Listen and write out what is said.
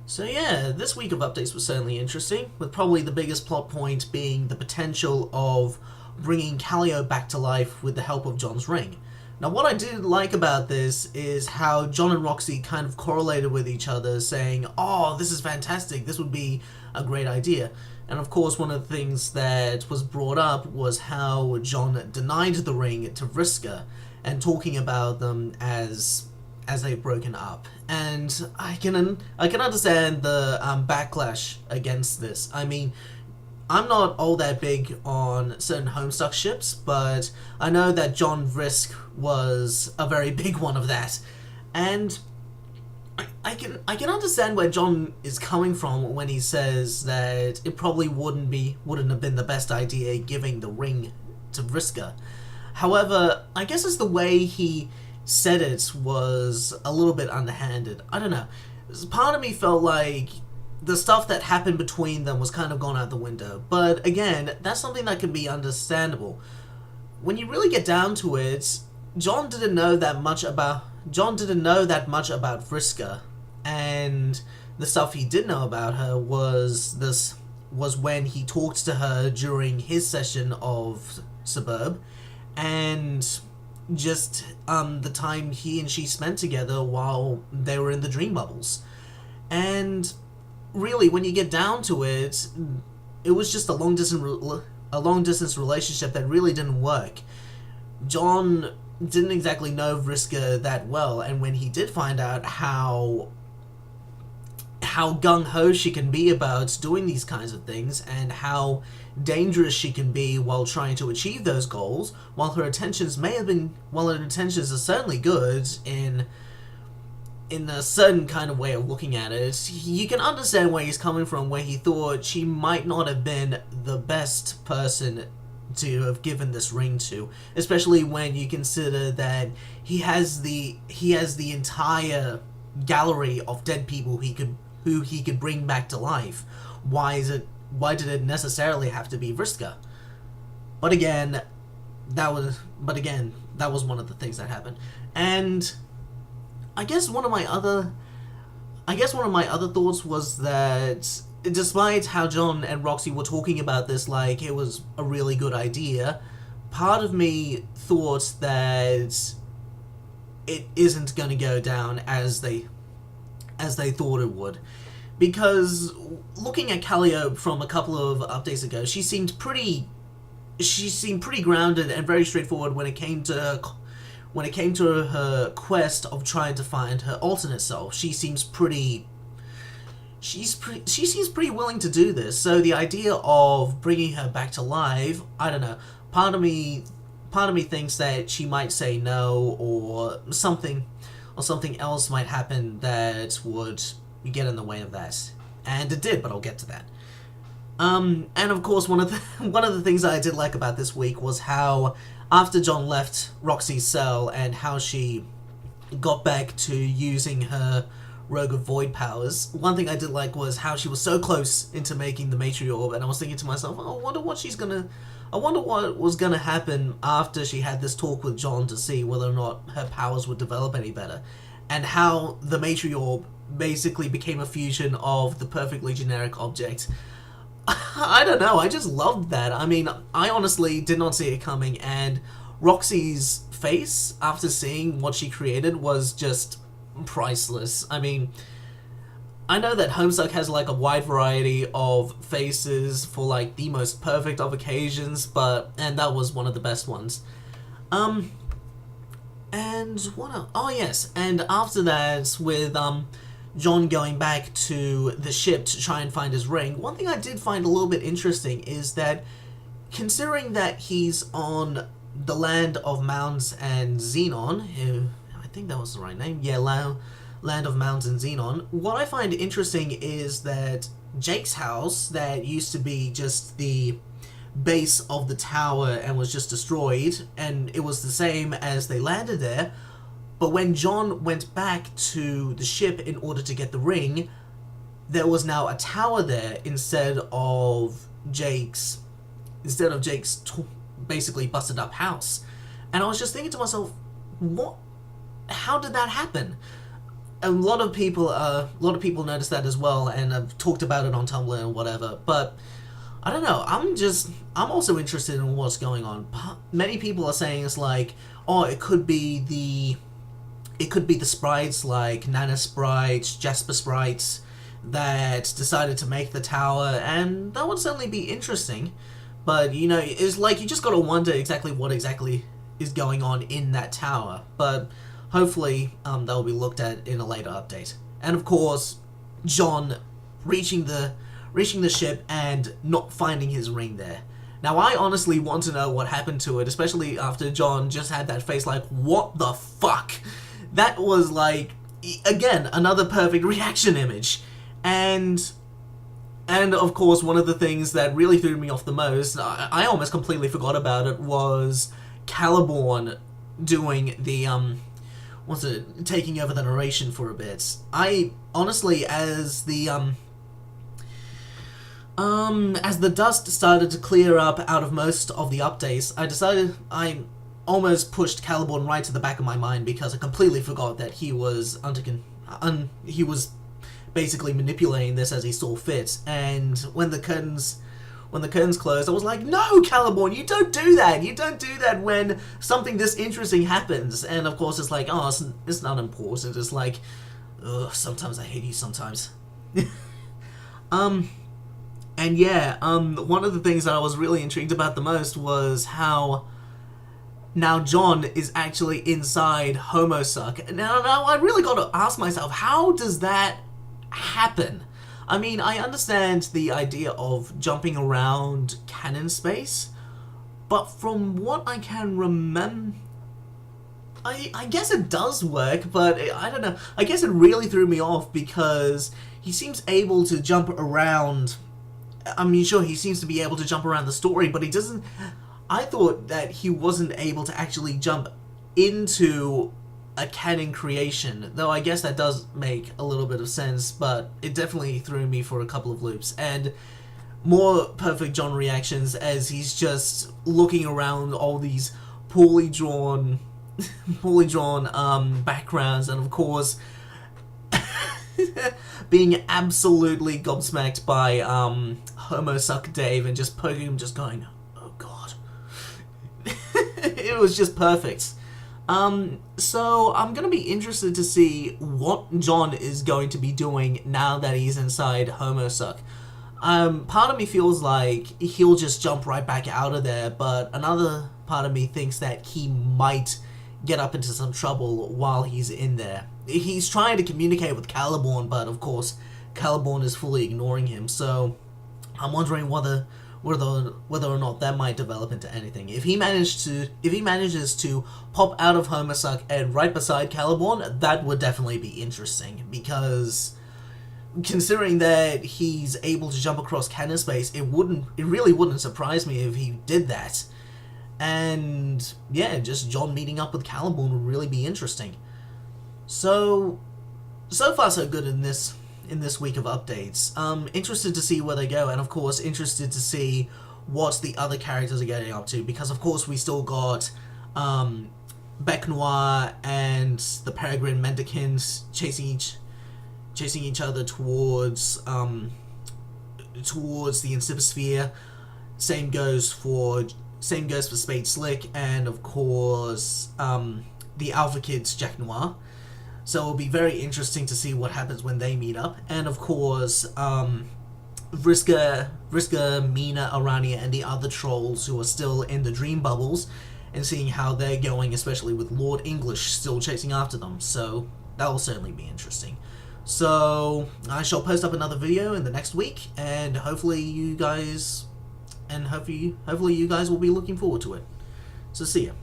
So yeah, this week of updates was certainly interesting, with probably the biggest plot point being the potential of bringing Callio back to life with the help of John's ring. Now what I did like about this is how John and Roxy kind of correlated with each other, saying, oh, this is fantastic, this would be a great idea. And of course one of the things that was brought up was how John denied the ring to Vriska, and talking about them as they've broken up. And I can understand the backlash against this. I mean, I'm not all that big on certain Homestuck ships, but I know that John Vrisk was a very big one of that, and I can understand where John is coming from when he says that it probably wouldn't have been the best idea giving the ring to Vriska. However, I guess it's the way he said it was a little bit underhanded. I don't know. Part of me felt like the stuff that happened between them was kind of gone out the window. But again, that's something that can be understandable. When you really get down to it, John didn't know that much about Vriska, and the stuff he did know about her was when he talked to her during his session of Suburb, and just the time he and she spent together while they were in the dream bubbles. And really, when you get down to it, it was just a long distance relationship that really didn't work. John didn't exactly know Vriska that well, and when he did find out how gung-ho she can be about doing these kinds of things, and how dangerous she can be while trying to achieve those goals, while her intentions are certainly good in a certain kind of way of looking at it, you can understand where he's coming from, where he thought she might not have been the best person to have given this ring to, especially when you consider that he has the entire gallery of dead people who he could bring back to life. Why did it necessarily have to be Vriska? But again, that was one of the things that happened. And I guess one of my other thoughts was that despite how John and Roxy were talking about this like it was a really good idea, part of me thought that it isn't going to go down as they thought it would. Because looking at Callio from a couple of updates ago, she seemed pretty grounded and very straightforward when it came to her quest of trying to find her alternate self. She seems pretty willing to do this. So the idea of bringing her back to life, I don't know. Part of me thinks that she might say no, or something else might happen that would get in the way of that. And it did, but I'll get to that. And of course, one of the things that I did like about this week was how after John left Roxy's cell and how she got back to using her Rogue of Void powers, one thing I did like was how she was so close into making the Matriarch Orb, and I was thinking to myself, oh, I wonder what was gonna happen after she had this talk with John to see whether or not her powers would develop any better, and how the Matriarch Orb basically became a fusion of the perfectly generic object. I don't know, I just loved that. I mean, I honestly did not see it coming, and Roxy's face after seeing what she created was just priceless. I mean, I know that Homestuck has like a wide variety of faces for like the most perfect of occasions, and that was one of the best ones. And what else? Oh yes, and after that, with John going back to the ship to try and find his ring, one thing I did find a little bit interesting is that, considering that he's on the land of Mounds and Xenon, I think that was the right name, yeah, Land of Mounds and Xenon, what I find interesting is that Jake's house, that used to be just the base of the tower and was just destroyed, and it was the same as they landed there, but when John went back to the ship in order to get the ring, there was now a tower there instead of Jake's basically busted up house. And I was just thinking to myself, how did that happen? a lot of people noticed that as well, and have talked about it on Tumblr and whatever. But I don't know. I'm also interested in what's going on. Many people are saying it's like, oh, it could be the sprites like Nana sprites, Jasper sprites that decided to make the tower, and that would certainly be interesting. But you know, it's like you just gotta wonder exactly what is going on in that tower. But hopefully, that will be looked at in a later update. And of course, John reaching the ship and not finding his ring there. Now, I honestly want to know what happened to it, especially after John just had that face like, what the fuck? That was like, again, another perfect reaction image. And of course, one of the things that really threw me off the most, I almost completely forgot about it, was Caliborn doing the, taking over the narration for a bit. I honestly, as the dust started to clear up out of most of the updates, I almost pushed Caliborn right to the back of my mind because I completely forgot that he was he was basically manipulating this as he saw fit. And when the curtains closed, I was like, no, Caliborn, you don't do that. You don't do that when something this interesting happens. And of course, it's like, oh, it's not important. It's like, ugh, sometimes I hate you. Sometimes. And yeah, one of the things that I was really intrigued about the most was how now John is actually inside Homestuck. Now I really got to ask myself, how does that happen? I mean, I understand the idea of jumping around canon space, but from what I can remember, I guess it does work, but I don't know. I guess it really threw me off because he seems able to jump around. I mean, sure, he seems to be able to jump around the story, but he doesn't. I thought that he wasn't able to actually jump into a canon creation, though I guess that does make a little bit of sense, but it definitely threw me for a couple of loops. And more perfect John reactions as he's just looking around all these poorly drawn backgrounds, and of course being absolutely gobsmacked by Homestuck Dave and just poking him, just going, oh god. It was just perfect. So I'm gonna be interested to see what John is going to be doing now that he's inside Homestuck. Part of me feels like he'll just jump right back out of there, but another part of me thinks that he might get up into some trouble while he's in there. He's trying to communicate with Caliborn, but of course Caliborn is fully ignoring him, so I'm wondering whether or not that might develop into anything. If he manages to pop out of Homestuck and right beside Caliborn, that would definitely be interesting, because considering that he's able to jump across canon space, it really wouldn't surprise me if he did that. And yeah, just John meeting up with Caliborn would really be interesting. So far so good in this week of updates. Interested to see where they go, and of course interested to see what the other characters are getting up to, because of course we still got Bec Noir and the Peregrine Mendicants chasing each other towards the Insipisphere. Same goes for Spade Slick, and of course the Alpha Kids Jack Noir. So it'll be very interesting to see what happens when they meet up. And of course, Vriska, Mina, Arania, and the other trolls who are still in the dream bubbles, and seeing how they're going, especially with Lord English still chasing after them. So that will certainly be interesting. So I shall post up another video in the next week, and hopefully you guys will be looking forward to it. So see ya.